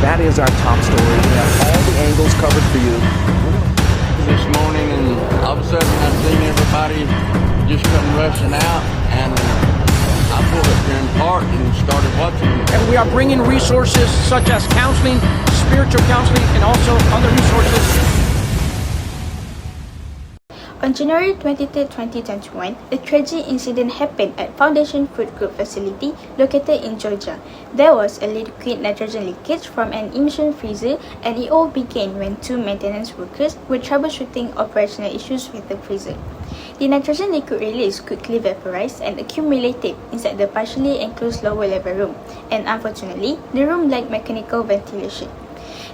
That is our top story. We have all the angles covered for you. This morning, and all of a sudden I seen everybody just come rushing out, and I pulled up here in the park and started watching. And we are bringing resources such as counseling, spiritual counseling, and also other resources. On January 23, 2021, a tragic incident happened at Foundation Food Group facility located in Georgia. There was a liquid nitrogen leakage from an immersion freezer, and it all began when two maintenance workers were troubleshooting operational issues with the freezer. The nitrogen liquid release quickly vaporized and accumulated inside the partially enclosed lower level room, and unfortunately, the room lacked mechanical ventilation.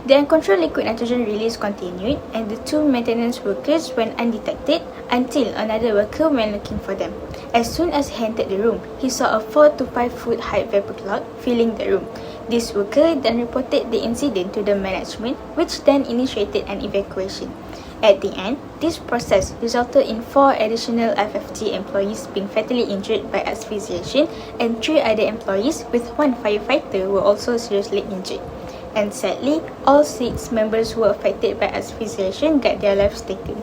The uncontrolled liquid nitrogen release continued, and the two maintenance workers went undetected until another worker went looking for them. As soon as he entered the room, he saw a 4 to 5 foot high vapor cloud filling the room. This worker then reported the incident to the management, which then initiated an evacuation. At the end, this process resulted in 4 additional FFT employees being fatally injured by asphyxiation, and 3 other employees with 1 firefighter were also seriously injured. And sadly, all 6 members who were affected by asphyxiation got their lives taken.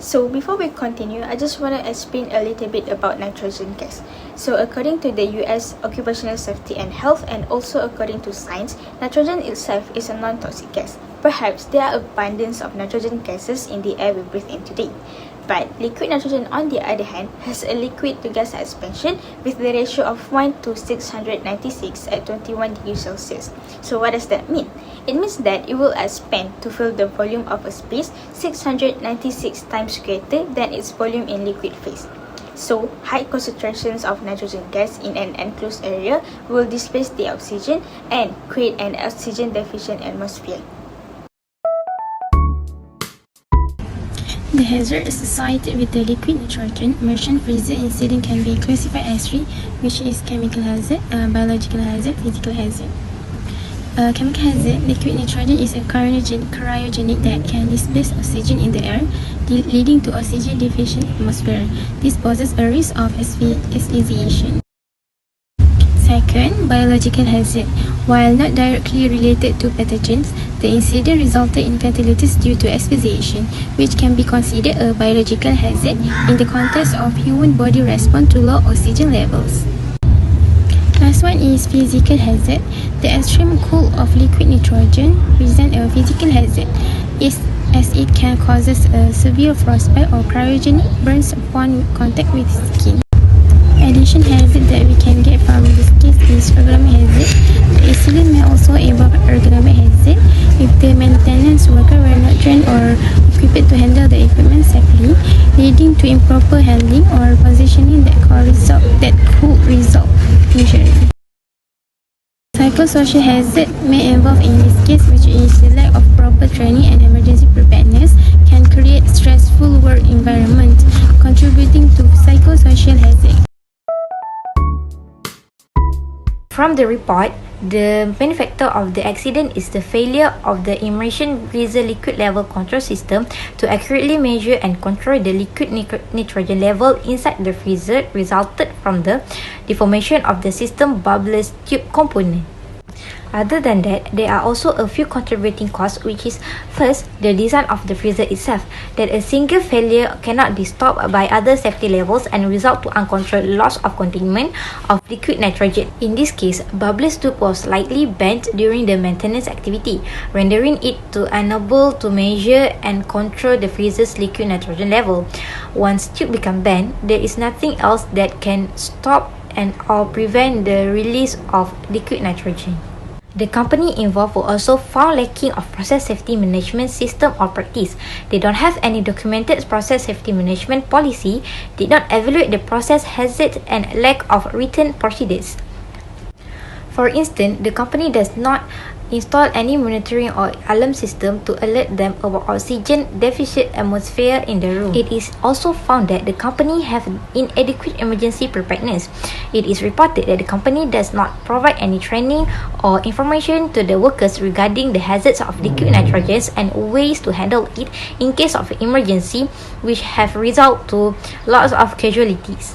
So before we continue, I just want to explain a little bit about nitrogen gas. So according to the US Occupational Safety and Health, and also according to science, nitrogen itself is a non-toxic gas. Perhaps there are abundance of nitrogen gases in the air we breathe in today. But liquid nitrogen, on the other hand, has a liquid to gas expansion with the ratio of 1 to 696 at 21 degrees Celsius. So what does that mean? It means that it will expand to fill the volume of a space 696 times greater than its volume in liquid phase. So, high concentrations of nitrogen gas in an enclosed area will displace the oxygen and create an oxygen-deficient atmosphere. The hazard associated with the liquid nitrogen immersion freezer incident can be classified as 3, which is chemical hazard, biological hazard, physical hazard. Chemical hazard, liquid nitrogen is a cryogenic that can displace oxygen in the air, leading to oxygen deficient atmosphere. This poses a risk of asphyxiation. Second, biological hazard. While not directly related to pathogens, the incident resulted in fatalities due to asphyxiation, which can be considered a biological hazard in the context of human body response to low oxygen levels. Last one is physical hazard. The extreme cool of liquid nitrogen presents a physical hazard, as it can cause a severe frostbite or cryogenic burns upon contact with skin. Addition hazard that we can get from this case is ergonomic hazard. The incident may also involve ergonomic hazard if the maintenance worker were not trained or equipped to handle the equipment safely, leading to improper handling or positioning that could result injury. Psychosocial hazard may involve in this case, which is the lack of proper training and emergency preparedness can create stressful work environment, contributing to psychosocial hazard. From the report, the main factor of the accident is the failure of the immersion freezer liquid level control system to accurately measure and control the liquid nitrogen level inside the freezer, resulted from the deformation of the system bubbleless tube component. Other than that, there are also a few contributing causes, which is first, the design of the freezer itself, that a single failure cannot be stopped by other safety levels and result to uncontrolled loss of containment of liquid nitrogen. In this case, bubbleless tube was slightly bent during the maintenance activity, rendering it unable to measure and control the freezer's liquid nitrogen level. Once tube become bent, there is nothing else that can stop and or prevent the release of liquid nitrogen. The company involved were also found lacking of process safety management system or practice. They don't have any documented process safety management policy, did not evaluate the process hazard, and lack of written procedures. For instance, the company does not install any monitoring or alarm system to alert them about oxygen deficient atmosphere in the room. It is also found that the company have inadequate emergency preparedness. It is reported that the company does not provide any training or information to the workers regarding the hazards of liquid nitrogen and ways to handle it in case of emergency, which have resulted to lots of casualties.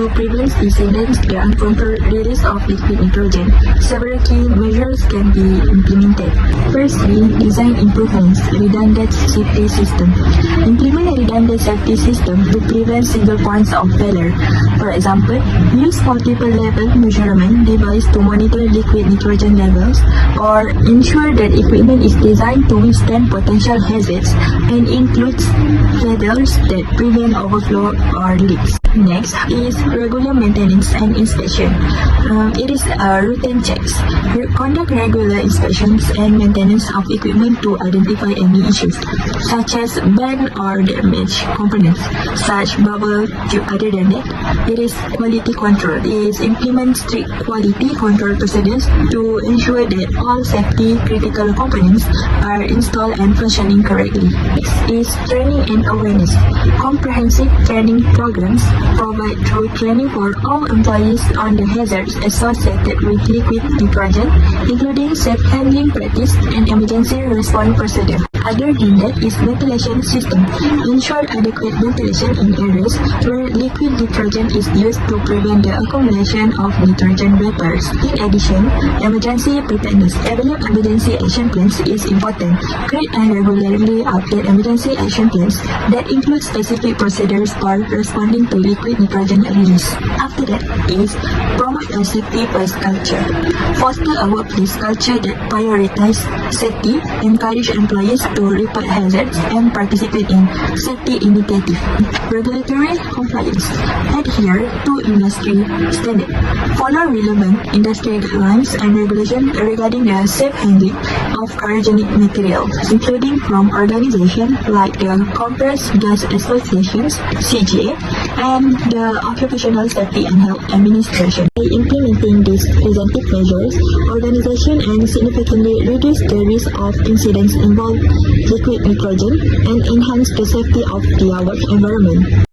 To prevent incidents, the uncontrolled release of liquid nitrogen, several key measures can be implemented. Firstly, design improvements, redundant safety system. Implement a redundant safety system to prevent single points of failure. For example, use multiple level measurement device to monitor liquid nitrogen levels, or ensure that equipment is designed to withstand potential hazards and includes feathers that prevent overflow or leaks. Next is regular maintenance and inspection. It is routine checks. Conduct regular inspections and maintenance of equipment to identify any issues, such as bent or damaged components, such bubble tube. Other than that, it is quality control. It is implement strict quality control procedures to ensure that all safety critical components are installed and functioning correctly. Next is training and awareness. Comprehensive training programs provide through training for all employees on the hazards associated with liquid nitrogen, including safe handling practice and emergency response procedure. Other than that is ventilation system. Ensure adequate ventilation in areas where liquid nitrogen is used to prevent the accumulation of nitrogen vapors. In addition, emergency preparedness. Develop emergency action plans is important. Create and regularly update emergency action plans that include specific procedures for responding to liquid nitrogen release. After that is promote a safety first culture. Foster a workplace culture that prioritizes safety, encourage employees to report hazards and participate in safety initiatives. Regulatory compliance. Adhere to industry standards. Follow relevant industry guidelines and regulations regarding the safe handling of cryogenic materials, including from organizations like the Compressed Gas Associations (CGA) and the Occupational Safety and Health Administration. By implementing these preventive measures, organizations and significantly reduce the risk of incidents involving liquid nitrogen and enhance the safety of the work environment.